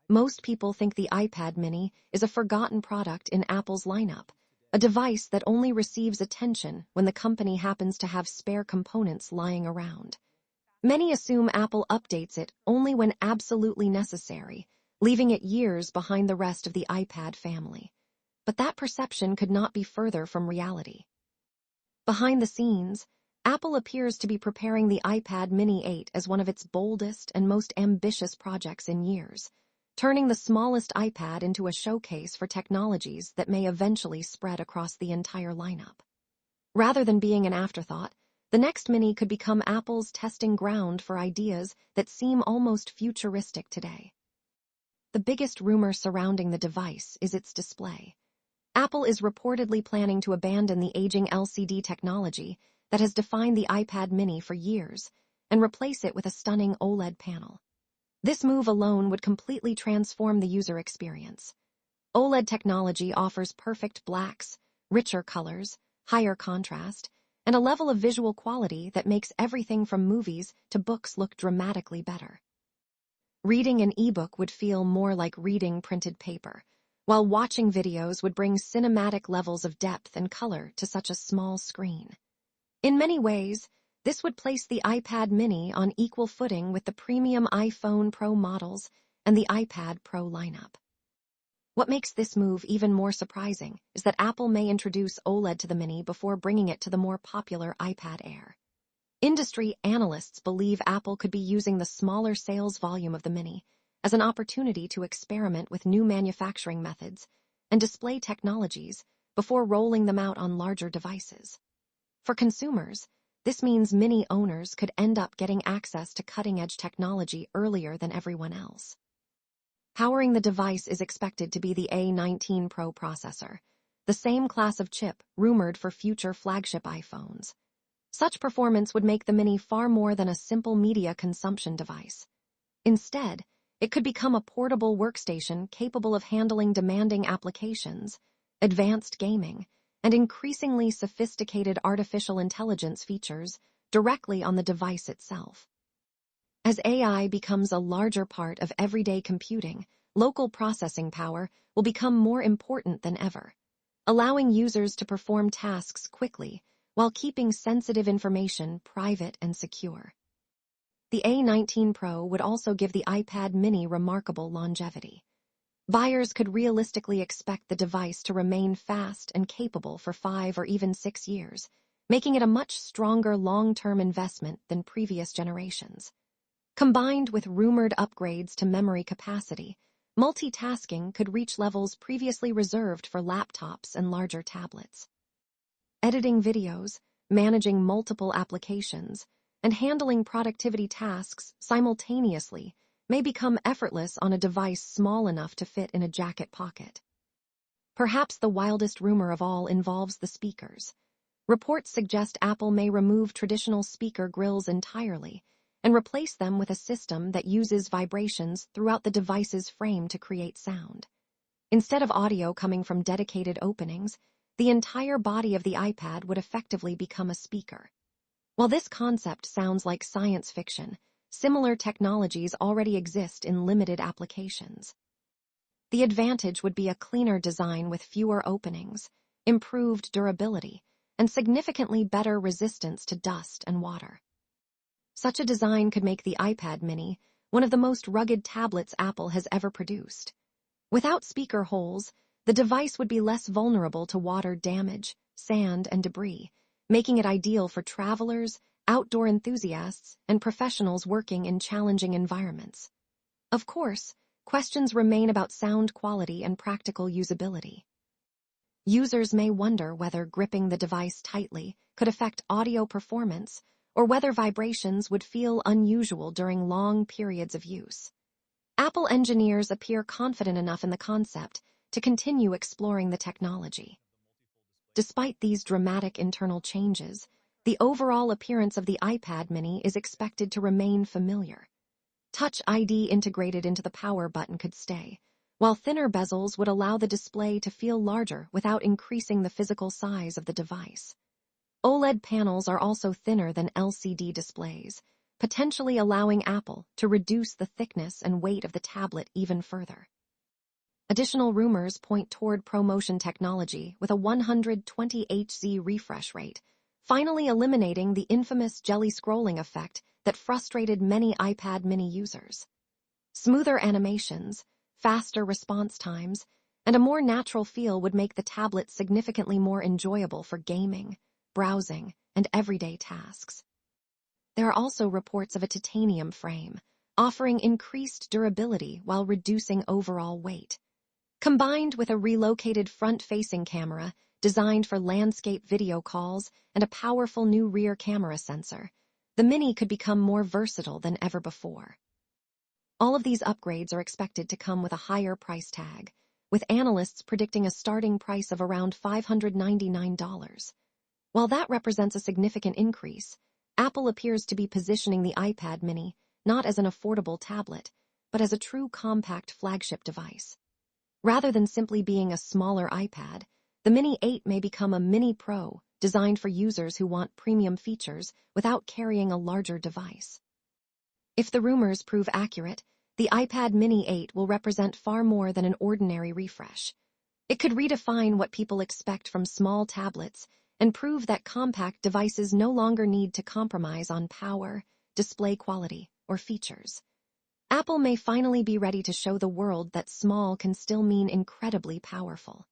Most people think the iPad mini is a forgotten product in Apple's lineup, a device that only receives attention when the company happens to have spare components lying around. Many assume Apple updates it only when absolutely necessary, leaving it years behind the rest of the iPad family. But that perception could not be further from reality. Behind the scenes, Apple appears to be preparing the iPad mini 8 as one of its boldest and most ambitious projects in years, turning the smallest iPad into a showcase for technologies that may eventually spread across the entire lineup. Rather than being an afterthought, the next mini could become Apple's testing ground for ideas that seem almost futuristic today. The biggest rumor surrounding the device is its display. Apple is reportedly planning to abandon the aging LCD technology that has defined the iPad mini for years and replace it with a stunning OLED panel. This move alone would completely transform the user experience. OLED technology offers perfect blacks, richer colors, higher contrast, and a level of visual quality that makes everything from movies to books look dramatically better. Reading an ebook would feel more like reading printed paper, while watching videos would bring cinematic levels of depth and color to such a small screen. In many ways, this would place the iPad mini on equal footing with the premium iPhone Pro models and the iPad Pro lineup. What makes this move even more surprising is that Apple may introduce OLED to the mini before bringing it to the more popular iPad Air. Industry analysts believe Apple could be using the smaller sales volume of the mini as an opportunity to experiment with new manufacturing methods and display technologies before rolling them out on larger devices. For consumers, this means mini owners could end up getting access to cutting-edge technology earlier than everyone else. Powering the device is expected to be the A19 Pro processor, the same class of chip rumored for future flagship iPhones. Such performance would make the mini far more than a simple media consumption device. Instead, it could become a portable workstation capable of handling demanding applications, advanced gaming, and increasingly sophisticated artificial intelligence features directly on the device itself. As AI becomes a larger part of everyday computing, local processing power will become more important than ever, allowing users to perform tasks quickly while keeping sensitive information private and secure. The A19 Pro would also give the iPad mini remarkable longevity. Buyers could realistically expect the device to remain fast and capable for 5 or even 6 years, making it a much stronger long-term investment than previous generations. Combined with rumored upgrades to memory capacity, multitasking could reach levels previously reserved for laptops and larger tablets. Editing videos, managing multiple applications, and handling productivity tasks simultaneously may become effortless on a device small enough to fit in a jacket pocket. Perhaps the wildest rumor of all involves the speakers. Reports suggest Apple may remove traditional speaker grills entirely and replace them with a system that uses vibrations throughout the device's frame to create sound. Instead of audio coming from dedicated openings, the entire body of the iPad would effectively become a speaker. While this concept sounds like science fiction, similar technologies already exist in limited applications. The advantage would be a cleaner design with fewer openings, improved durability, and significantly better resistance to dust and water. Such a design could make the iPad mini one of the most rugged tablets Apple has ever produced. Without speaker holes, the device would be less vulnerable to water damage, sand, and debris, making it ideal for travelers, outdoor enthusiasts, and professionals working in challenging environments. Of course, questions remain about sound quality and practical usability. Users may wonder whether gripping the device tightly could affect audio performance or whether vibrations would feel unusual during long periods of use. Apple engineers appear confident enough in the concept to continue exploring the technology. Despite these dramatic internal changes, the overall appearance of the iPad mini is expected to remain familiar. Touch ID integrated into the power button could stay, while thinner bezels would allow the display to feel larger without increasing the physical size of the device. OLED panels are also thinner than LCD displays, potentially allowing Apple to reduce the thickness and weight of the tablet even further. Additional rumors point toward ProMotion technology with a 120 Hz refresh rate, finally eliminating the infamous jelly scrolling effect that frustrated many iPad mini users. Smoother animations, faster response times, and a more natural feel would make the tablet significantly more enjoyable for gaming, browsing, and everyday tasks. There are also reports of a titanium frame, offering increased durability while reducing overall weight. Combined with a relocated front-facing camera designed for landscape video calls and a powerful new rear camera sensor, the Mini could become more versatile than ever before. All of these upgrades are expected to come with a higher price tag, with analysts predicting a starting price of around $599. While that represents a significant increase, Apple appears to be positioning the iPad mini not as an affordable tablet, but as a true compact flagship device. Rather than simply being a smaller iPad, the Mini 8 may become a Mini Pro designed for users who want premium features without carrying a larger device. If the rumors prove accurate, the iPad Mini 8 will represent far more than an ordinary refresh. It could redefine what people expect from small tablets and prove that compact devices no longer need to compromise on power, display quality, or features. Apple may finally be ready to show the world that small can still mean incredibly powerful.